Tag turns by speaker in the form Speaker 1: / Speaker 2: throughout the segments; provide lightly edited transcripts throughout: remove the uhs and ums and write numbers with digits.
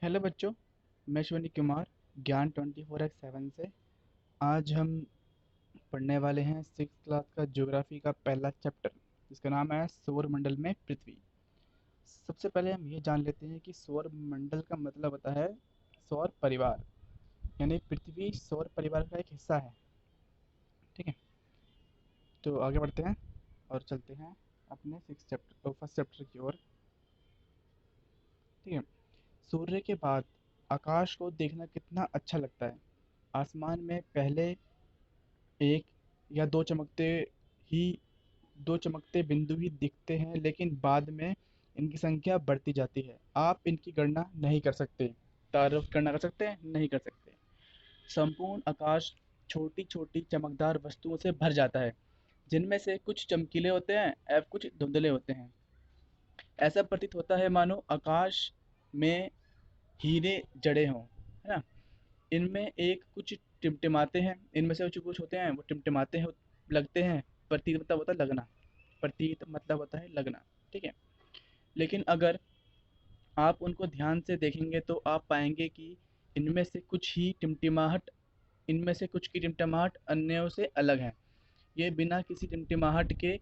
Speaker 1: Hello बच्चों। मैं शिवानी कुमार ज्ञान 24x7 से। आज हम पढ़ने वाले हैं सिक्स क्लास का ज्योग्राफी का पहला चैप्टर, जिसका नाम है सौर मंडल में पृथ्वी। सबसे पहले हम ये जान लेते हैं कि सौर मंडल का मतलब होता है सौर परिवार, यानी पृथ्वी सौर परिवार का एक हिस्सा है। ठीक है, तो आगे बढ़ते हैं और चलते हैं अपने सिक्स चैप्टर फर्स्ट चैप्टर की ओर। ठीक है, सूर्य के बाद आकाश को देखना कितना अच्छा लगता है। आसमान में पहले एक या ही दो चमकते बिंदु ही दिखते हैं, लेकिन बाद में इनकी संख्या बढ़ती जाती है। आप इनकी गणना नहीं कर सकते। तारुफ गणना कर सकते हैं? नहीं कर सकते। संपूर्ण आकाश छोटी छोटी चमकदार वस्तुओं से भर जाता है, जिनमें से कुछ चमकीले होते हैं और कुछ धुंधले होते हैं। ऐसा प्रतीत होता है मानो आकाश में हीरे जड़े हों, है ना। इनमें एक कुछ टिमटिमाते हैं, इनमें से कुछ कुछ होते हैं वो टिमटिमाते हैं, लगते हैं। प्रतीत मतलब होता है लगना। प्रतीत मतलब होता है लगना। ठीक है, लेकिन अगर आप उनको ध्यान से देखेंगे तो आप पाएंगे कि इनमें से कुछ ही टिमटिमाहट इनमें से कुछ की टिमटिमाहट अन्यों से अलग है। ये बिना किसी टिमटिमाहट के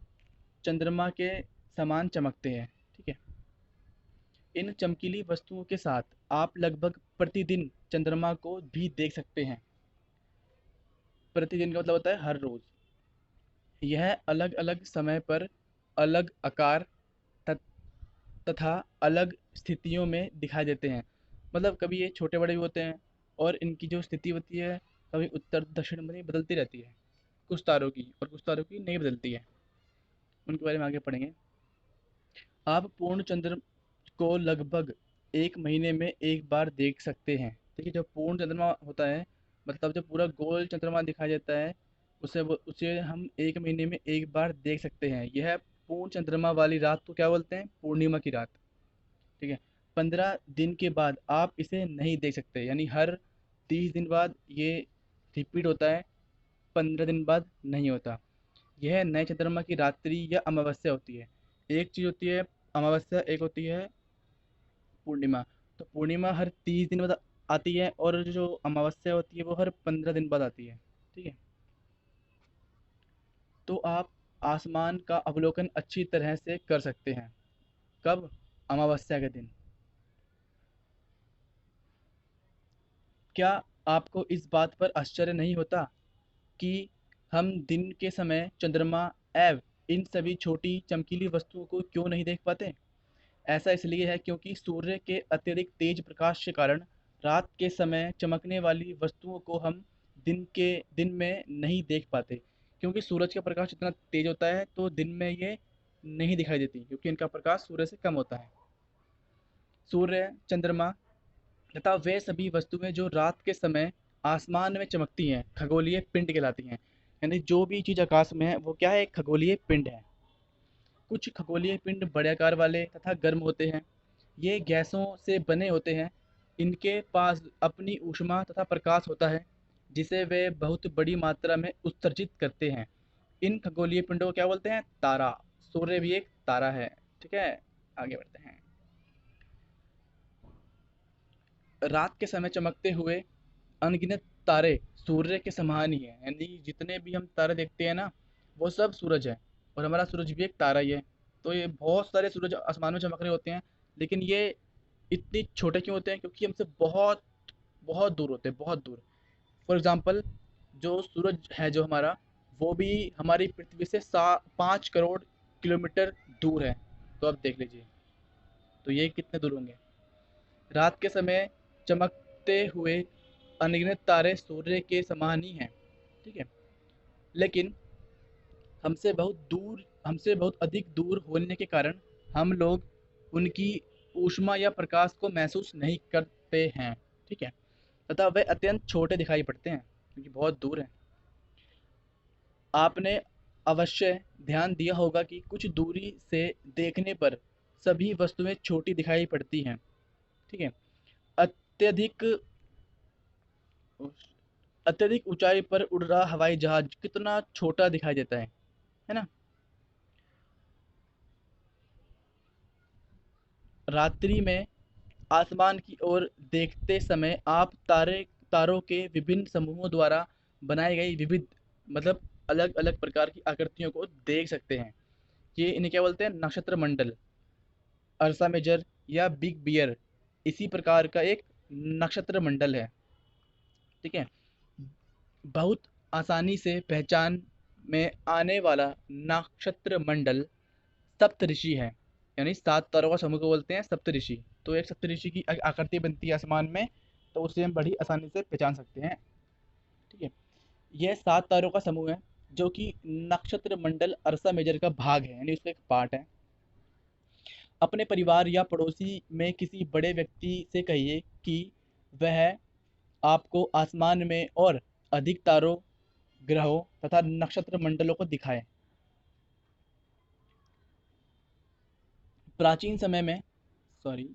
Speaker 1: चंद्रमा के समान चमकते हैं। ठीक है, इन चमकीली वस्तुओं के साथ आप लगभग प्रतिदिन चंद्रमा को भी देख सकते हैं। प्रतिदिन का मतलब होता है हर रोज। यह अलग अलग समय पर अलग आकार त- तथा अलग स्थितियों में दिखाई देते हैं। मतलब कभी ये छोटे बड़े भी होते हैं, और इनकी जो स्थिति होती है कभी उत्तर दक्षिण में बदलती रहती है। कुछ तारों की और कुछ तारों की नहीं बदलती है। उनके बारे में आगे पढ़ेंगे। आप पूर्ण चंद्र को लगभग एक महीने में एक बार देख सकते हैं। देखिए, जब पूर्ण चंद्रमा होता है मतलब जब पूरा गोल चंद्रमा दिखाई देता है, उसे हम एक महीने में एक बार देख सकते हैं। यह पूर्ण चंद्रमा वाली रात को क्या बोलते हैं? पूर्णिमा की रात। ठीक है, 15 दिन के बाद आप इसे नहीं देख सकते, यानी हर 30 दिन बाद ये रिपीट होता है, 15 दिन बाद नहीं होता। यह नए चंद्रमा की रात्रि या अमावस्या होती है। एक चीज होती है अमावस्या, एक होती है पूर्णिमा। तो पूर्णिमा हर 30 दिन बाद आती है, और जो अमावस्या होती है वो हर 15 दिन बाद आती है। ठीक है, तो आप आसमान का अवलोकन अच्छी तरह से कर सकते हैं। कब? अमावस्या के दिन। क्या आपको इस बात पर आश्चर्य नहीं होता कि हम दिन के समय चंद्रमा एवं इन सभी छोटी चमकीली वस्तुओं को क्यों नहीं देख पाते? ऐसा इसलिए है क्योंकि सूर्य के अत्यधिक तेज प्रकाश के कारण रात के समय चमकने वाली वस्तुओं को हम दिन में नहीं देख पाते। क्योंकि सूरज का प्रकाश इतना तेज होता है तो दिन में ये नहीं दिखाई देती, क्योंकि इनका प्रकाश सूर्य से कम होता है। सूर्य, चंद्रमा तथा वे सभी वस्तुएं जो रात के समय आसमान में चमकती हैं खगोलीय पिंड कहलाती हैं। यानी जो भी चीज़ आकाश में है वो क्या है? एक खगोलीय पिंड है। कुछ खगोलीय पिंड बड़े आकार वाले तथा गर्म होते हैं। ये गैसों से बने होते हैं। इनके पास अपनी ऊष्मा तथा प्रकाश होता है, जिसे वे बहुत बड़ी मात्रा में उत्सर्जित करते हैं। इन खगोलीय पिंडों को क्या बोलते हैं? तारा। सूर्य भी एक तारा है। ठीक है, आगे बढ़ते हैं। रात के समय चमकते हुए अनगिनत तारे सूर्य के समान ही हैं। यानी जितने भी हम तारे देखते हैं ना, वो सब सूरज है, और हमारा सूरज भी एक तारा ही है। तो ये बहुत सारे सूरज आसमान में चमक रहे होते हैं, लेकिन ये इतने छोटे क्यों होते हैं? क्योंकि हमसे बहुत बहुत दूर होते हैं, बहुत दूर। फॉर एग्जाम्पल, जो सूरज है जो हमारा, वो भी हमारी पृथ्वी से 5 करोड़ किलोमीटर दूर है। तो अब देख लीजिए, तो ये कितने दूर होंगे। रात के समय चमकते हुए अनगिनत तारे सूर्य के समान ही हैं। ठीक है, लेकिन हमसे बहुत अधिक दूर होने के कारण हम लोग उनकी ऊष्मा या प्रकाश को महसूस नहीं करते हैं। ठीक है, तथा वे अत्यंत छोटे दिखाई पड़ते हैं क्योंकि बहुत दूर हैं। आपने अवश्य ध्यान दिया होगा कि कुछ दूरी से देखने पर सभी वस्तुएं छोटी दिखाई पड़ती हैं। ठीक है, अत्यधिक अत्यधिक ऊंचाई पर उड़ रहा हवाई जहाज कितना छोटा दिखाई देता है ना। रात्रि में आसमान की ओर देखते समय आप तारों के विभिन्न समूहों द्वारा बनाई गई विविध मतलब अलग अलग प्रकार की आकृतियों को देख सकते हैं। ये इन्हें क्या बोलते हैं? नक्षत्र मंडल, अर्सा मेजर या बिग बियर इसी प्रकार का एक नक्षत्र मंडल है। ठीक है। बहुत आसानी से पहचान में आने वाला नक्षत्र मंडल सप्तऋषि है, यानी 7 तारों का समूह को बोलते हैं सप्तऋषि। तो एक सप्तऋषि की आकृति बनती है आसमान में, तो उसे हम बड़ी आसानी से पहचान सकते हैं। ठीक है। यह 7 तारों का समूह है जो कि नक्षत्र मंडल अर्सा मेजर का भाग है, यानी उसका एक पार्ट है। अपने परिवार या पड़ोसी में किसी बड़े व्यक्ति से कहिए कि वह आपको आसमान में और अधिक तारों, ग्रहों तथा नक्षत्र मंडलों को दिखाए। प्राचीन समय में सॉरी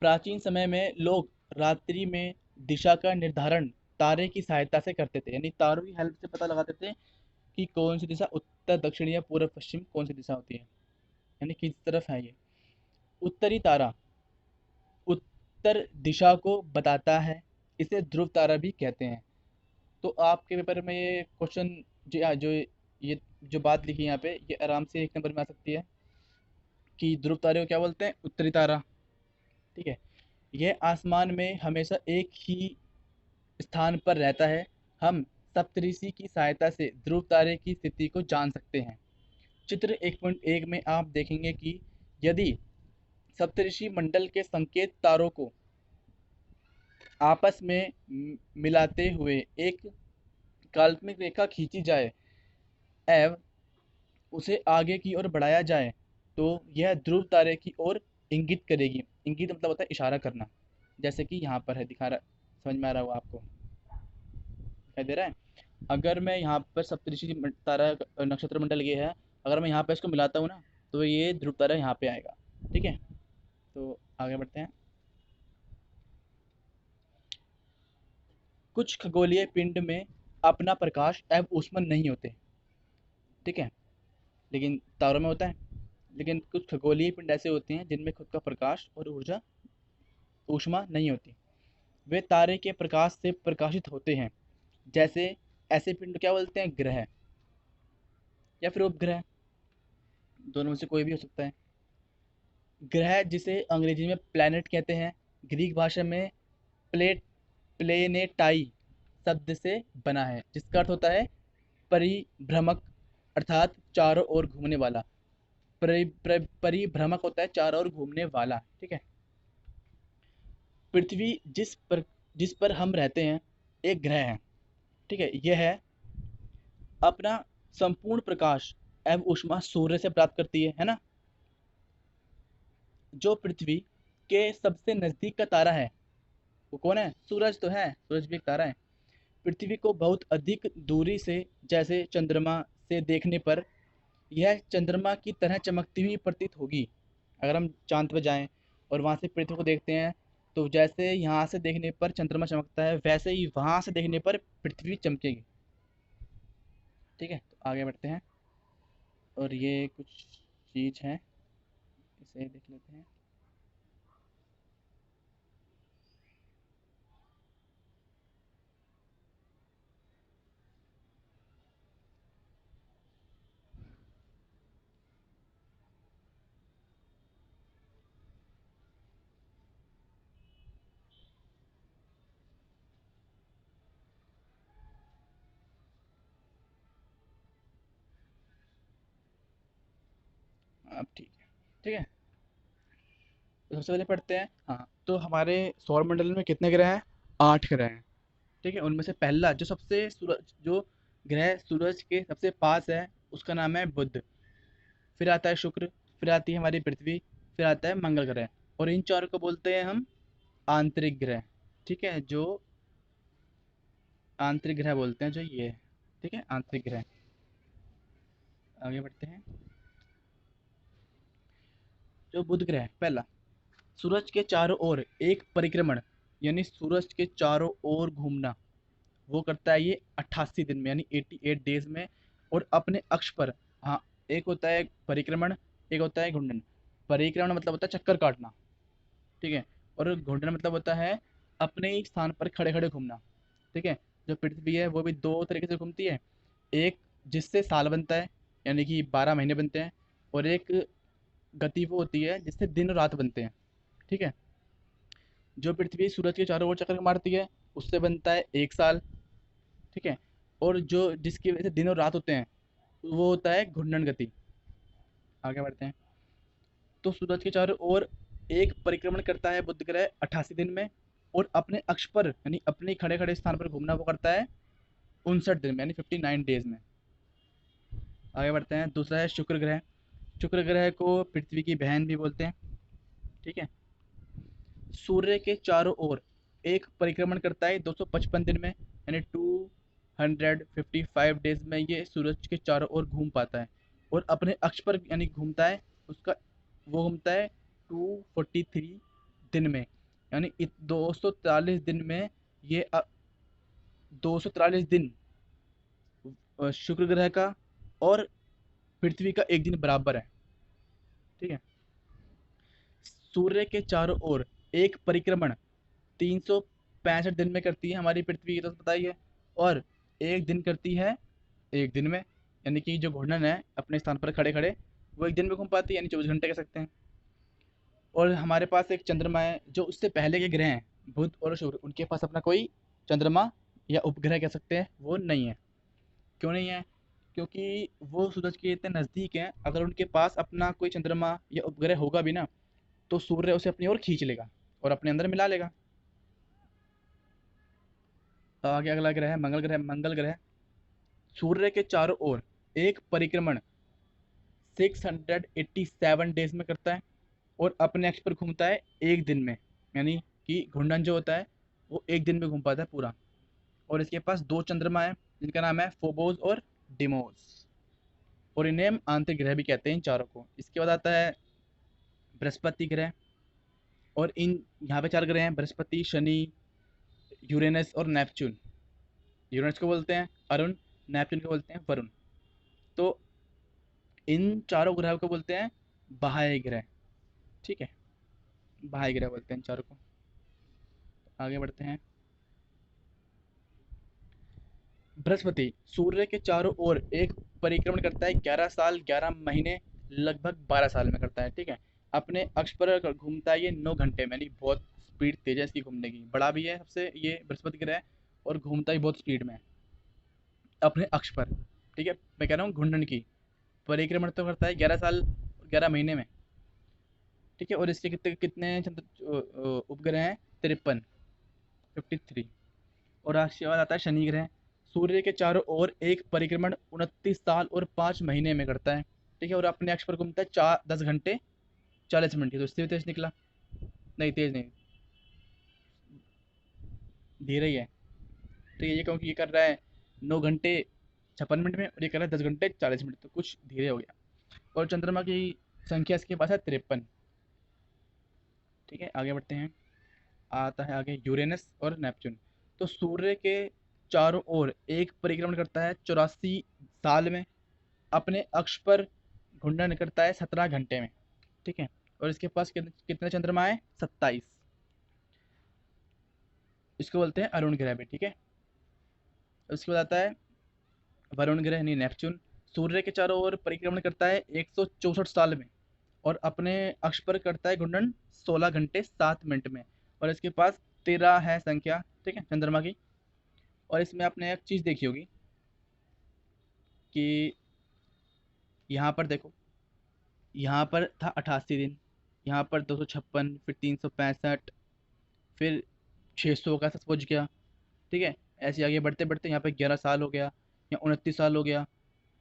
Speaker 1: प्राचीन समय में लोग रात्रि में दिशा का निर्धारण तारे की सहायता से करते थे, यानी तारों की हेल्प से पता लगाते थे कि कौन सी दिशा उत्तर, दक्षिण या पूर्व, पश्चिम कौन सी दिशा होती है, यानी किस तरफ है ये। उत्तरी तारा उत्तर दिशा को बताता है, इसे ध्रुव तारा भी कहते हैं। तो आपके पेपर में ये क्वेश्चन जो ये जो बात लिखी है यहाँ पे, ये आराम से 1 नंबर में आ सकती है कि ध्रुव तारे को क्या बोलते हैं? उत्तरी तारा। ठीक है। यह आसमान में हमेशा एक ही स्थान पर रहता है। हम सप्तऋषि की सहायता से ध्रुव तारे की स्थिति को जान सकते हैं। चित्र 1.1 में आप देखेंगे कि यदि सप्तऋषि मंडल के संकेत तारों को आपस में मिलाते हुए एक काल्पनिक रेखा खींची जाए एवं उसे आगे की ओर बढ़ाया जाए, तो यह ध्रुव तारे की ओर इंगित करेगी। इंगित मतलब होता है इशारा करना, जैसे कि यहाँ पर है, दिखा रहा, समझ में आ रहा होगा आपको, दिखाई दे रहा है। अगर मैं यहाँ पर सप्तऋषि तारा नक्षत्र मंडल ये है, अगर मैं यहाँ पर इसको मिलाता हूँ ना, तो ये ध्रुव तारा यहाँ पे आएगा। ठीक है। तो आगे बढ़ते हैं। कुछ खगोलीय पिंड में अपना प्रकाश एवं ऊष्मन नहीं होते। ठीक है। लेकिन तारों में होता है। लेकिन कुछ खगोलीय पिंड ऐसे होते हैं जिनमें खुद का प्रकाश और ऊर्जा, ऊष्मा नहीं होती। वे तारे के प्रकाश से प्रकाशित होते हैं। जैसे ऐसे पिंड क्या बोलते हैं? ग्रह या फिर उपग्रह, दोनों में से कोई भी हो सकता है। ग्रह जिसे अंग्रेजी में प्लैनेट कहते हैं, ग्रीक भाषा में प्लेट प्लेनेटाई शब्द से बना है, जिसका अर्थ होता है परिभ्रमक, अर्थात चारों ओर घूमने वाला। परिभ्रमक होता है चारों ओर घूमने वाला। ठीक है। पृथ्वी जिस पर हम रहते हैं एक ग्रह है। ठीक है। यह है अपना संपूर्ण प्रकाश एवं ऊष्मा सूर्य से प्राप्त करती है ना। जो पृथ्वी के सबसे नजदीक का तारा है वो कौन है? सूरज तो है, सूरज भी एक तारा है। पृथ्वी को बहुत अधिक दूरी से, जैसे चंद्रमा से देखने पर यह चंद्रमा की तरह चमकती हुई प्रतीत होगी। अगर हम चांद पर जाएं और वहां से पृथ्वी को देखते हैं, तो जैसे यहाँ से देखने पर चंद्रमा चमकता है, वैसे ही वहां से देखने पर पृथ्वी चमकेगी। ठीक है। तो आगे बढ़ते हैं, और ये कुछ चीज है, इसे देख लेते हैं। अब ठीक है। ठीक है। तो सबसे पहले पढ़ते हैं। हाँ, तो हमारे सौर मंडल में कितने ग्रह हैं? 8 ग्रह हैं। ठीक है। उनमें से पहला जो ग्रह सूरज के सबसे पास है, उसका नाम है बुध। फिर आता है शुक्र, फिर आती है हमारी पृथ्वी, फिर आता है मंगल ग्रह। और इन चारों को बोलते हैं हम आंतरिक ग्रह। ठीक है। जो आंतरिक ग्रह बोलते हैं, जो ये है। ठीक है, आंतरिक ग्रह। आगे बढ़ते हैं। जो बुध ग्रह है पहला, सूरज के चारों ओर एक परिक्रमण, यानी सूरज के चारों ओर घूमना, वो करता है ये 88 दिन में, यानी 88 डेज में। और अपने अक्ष पर, हाँ, एक होता है परिक्रमण, एक होता है घूर्णन। परिक्रमण मतलब होता है चक्कर काटना, ठीक है। और घूमना मतलब होता है अपने ही स्थान पर खड़े खड़े घूमना। ठीक है। जो पृथ्वी है वो भी दो तरीके से घूमती है। एक जिससे साल बनता है, यानी कि 12 महीने बनते हैं। और एक गति वो होती है जिससे दिन और रात बनते हैं। ठीक है। जो पृथ्वी सूरज के चारों ओर चक्कर मारती है उससे बनता है 1 साल। ठीक है। और जो जिसकी वजह से दिन और रात होते हैं वो होता है घूर्णन गति। आगे बढ़ते हैं। तो सूरज के चारों ओर एक परिक्रमण करता है बुध ग्रह 88 दिन में। और अपने अक्ष पर यानी अपने खड़े खड़े स्थान पर घूमना वो करता है 59 दिन में, यानी 59 डेज में। आगे बढ़ते हैं। दूसरा है शुक्र ग्रह। शुक्र ग्रह को पृथ्वी की बहन भी बोलते हैं। ठीक है। सूर्य के चारों ओर एक परिक्रमण करता है 255 दिन में, यानी 255 डेज में ये सूरज के चारों ओर घूम पाता है। और अपने अक्ष पर यानी घूमता है उसका, वो घूमता है 243 दिन में, यानी 243 दिन में ये 243 दिन शुक्र ग्रह का और पृथ्वी का एक दिन बराबर है। ठीक है। सूर्य के चारों ओर एक परिक्रमण 365 दिन में करती है हमारी पृथ्वी की, तो पता ही है। और एक दिन करती है एक दिन में, यानी कि जो घूर्णन है अपने स्थान पर खड़े खड़े वो एक दिन में घूम पाती है, यानी 24 घंटे कह सकते हैं। और हमारे पास एक चंद्रमा है जो उससे पहले के ग्रह हैं, बुध और शुक्र, उनके पास अपना कोई चंद्रमा या उपग्रह कह सकते हैं वो नहीं है। क्यों नहीं है? क्योंकि वो सूरज के इतने नज़दीक हैं, अगर उनके पास अपना कोई चंद्रमा या उपग्रह होगा भी ना तो सूर्य उसे अपनी ओर खींच लेगा और अपने अंदर मिला लेगा। तो आगे अगला ग्रह है मंगल ग्रह। मंगल ग्रह सूर्य के चारों ओर एक परिक्रमण 687 डेज में करता है और अपने अक्ष पर घूमता है एक दिन में, यानी कि घूर्णन जो होता है वो एक दिन में घूम पाता है पूरा। और इसके पास दो चंद्रमा है जिनका नाम है फोबोस और डिमोस। और इन्हें हम आंतरिक ग्रह भी कहते हैं इन चारों को। इसके बाद आता है बृहस्पति ग्रह। और इन यहाँ पे 4 ग्रह हैं, बृहस्पति, शनि, यूरेनस और नेपच्यून। यूरेनस को बोलते हैं अरुण, नेपच्यून को बोलते हैं वरुण। तो इन चारों ग्रहों को बोलते हैं बाह्य ग्रह। ठीक है। बाह्य ग्रह बोलते हैं इन चारों को। आगे बढ़ते हैं। बृहस्पति सूर्य के चारों ओर एक परिक्रमण करता है 11 साल 11 महीने, लगभग 12 साल में करता है। ठीक है। अपने अक्ष पर घूमता है ये 9 घंटे में, यानी बहुत स्पीड तेज है इसकी घूमने की, बड़ा भी है सबसे ये बृहस्पति ग्रह। और घूमता ही बहुत स्पीड में है अपने अक्ष पर। ठीक है। मैं कह रहा हूँ घूर्णन की, परिक्रमण तो करता है 11 साल 11 महीने में। ठीक है। और इसके कितने कितने उपग्रह हैं? 53, 53। और उसके बाद आता है शनि ग्रह। सूर्य के चारों ओर एक परिक्रमण 29 साल और 5 महीने में करता है। ठीक है। और अपने अक्ष पर घूमता है 10 घंटे 40 मिनट की, तो इससे भी तेज निकला। नहीं, तेज नहीं, धीरे ही है। तो ये कहूँ कि ये कर रहा है 9 घंटे 56 मिनट में और ये कर रहा है 10 घंटे 40 मिनट, तो कुछ धीरे हो गया। और चंद्रमा की संख्या इसके पास है 53। ठीक है। आगे बढ़ते हैं। आता है आगे यूरेनस और नेपच्यून। तो सूर्य के चारों ओर एक परिक्रमण करता है 84 साल में, अपने अक्ष पर घूर्णन करता है 17 घंटे में। ठीक है। और इसके पास कितने चंद्रमा है? 27। इसको बोलते हैं अरुण ग्रह भी। ठीक है। उसके बाद आता है वरुण ग्रह यानी नेपच्यून। सूर्य के चारों ओर परिक्रमण करता है 164 साल में और अपने अक्ष पर करता है घूर्णन 16 घंटे 7 मिनट में। और इसके पास 13 है संख्या। ठीक है, चंद्रमा की। और इसमें आपने एक चीज़ देखी होगी कि यहाँ पर देखो, यहाँ पर था 88 दिन, यहाँ पर 256, फिर 365, फिर 600 का पहुँच गया। ठीक है। ऐसे आगे बढ़ते बढ़ते यहाँ पे 11 साल हो गया, यहाँ 29 साल हो गया,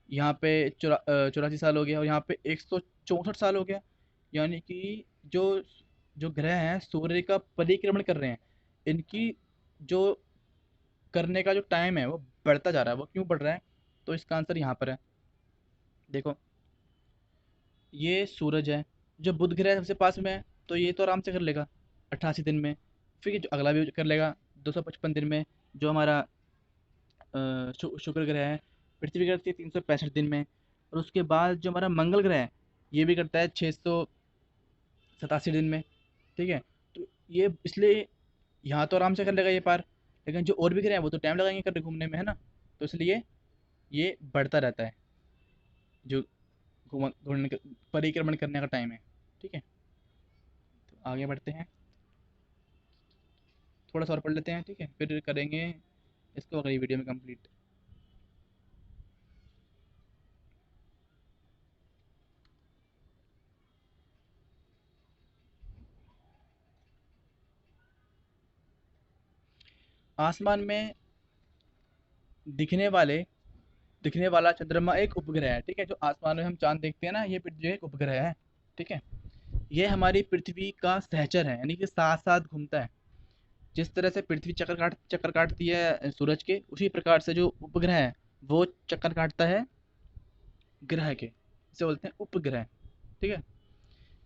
Speaker 1: यहाँ पे 84 साल हो गया और यहाँ पे 164 साल हो गया। यानी कि जो जो ग्रह हैं सूर्य का परिक्रमण कर रहे हैं, इनकी जो करने का जो टाइम है वो बढ़ता जा रहा है। वो क्यों बढ़ रहा है? तो इसका आंसर यहाँ पर है। देखो, ये सूरज है, जो बुध ग्रह सबसे पास में है, तो ये तो आराम से कर लेगा 88 दिन में। फिर ये जो अगला भी कर लेगा 255 दिन में। जो हमारा शुक्र ग्रह है, पृथ्वी करती है 365 दिन में। और उसके बाद जो हमारा मंगल ग्रह है ये भी करता है 687 दिन में। ठीक है। ये इसलिए यहाँ तो आराम से कर लेगा ये पार, लेकिन जो और भी ग्रह हैं वो तो टाइम लगाएंगे कर घूमने में, है ना। तो इसलिए ये बढ़ता रहता है, जो घूमने परिक्रमण करने का टाइम है। ठीक है, तो आगे बढ़ते हैं, थोड़ा सा और पढ़ लेते हैं, ठीक है, फिर करेंगे इसको अगली वीडियो में कंप्लीट। आसमान में दिखने वाले दिखने वाला चंद्रमा एक उपग्रह है, ठीक है। जो आसमान में हम चांद देखते हैं ना, ये पृथ्वी एक उपग्रह है, ठीक है। ये हमारी पृथ्वी का सहचर है, यानी कि साथ साथ घूमता है। जिस तरह से पृथ्वी चक्कर काटती है सूरज के, उसी प्रकार से जो उपग्रह है वो चक्कर काटता है ग्रह के, इसे बोलते हैं उपग्रह, ठीक है।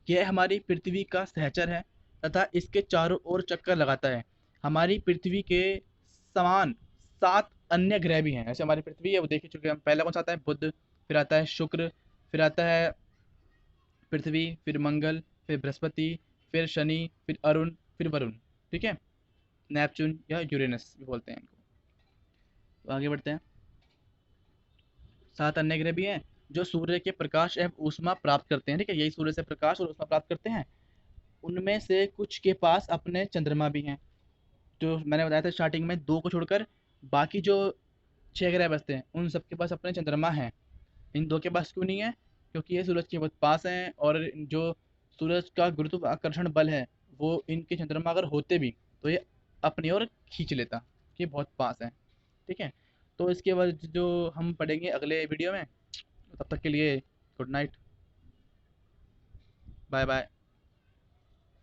Speaker 1: यह हमारी पृथ्वी का सहचर है तथा इसके चारों ओर चक्कर लगाता है। हमारी पृथ्वी के समान 7 अन्य ग्रह भी हैं। ऐसे हमारी पृथ्वी है वो देख ही चुके हैं हम। पहला कौन सा आता है? बुध, फिर आता है शुक्र, फिर आता है पृथ्वी, फिर मंगल, फिर बृहस्पति, फिर शनि, फिर अरुण, फिर वरुण, ठीक है। नेपच्यून या यूरेनस भी बोलते हैं इनको। तो आगे बढ़ते हैं। 7 अन्य ग्रह भी हैं जो सूर्य के प्रकाश एवं ऊष्मा प्राप्त करते हैं, ठीक है। यही सूर्य से प्रकाश और ऊष्मा प्राप्त करते हैं। उनमें से कुछ के पास अपने चंद्रमा भी हैं। जो मैंने बताया था स्टार्टिंग में, 2 को छोड़कर बाकी जो 6 ग्रह बचते हैं उन सबके पास अपने चंद्रमा हैं। इन 2 के पास क्यों नहीं है? क्योंकि ये सूरज के बहुत पास हैं, और जो सूरज का गुरुत्वाकर्षण बल है वो इनके चंद्रमा अगर होते भी तो ये अपनी ओर खींच लेता, कि बहुत पास है, ठीक है। तो इसके बाद जो हम पढ़ेंगे अगले वीडियो में, तब तक के लिए गुड नाइट, बाय बाय।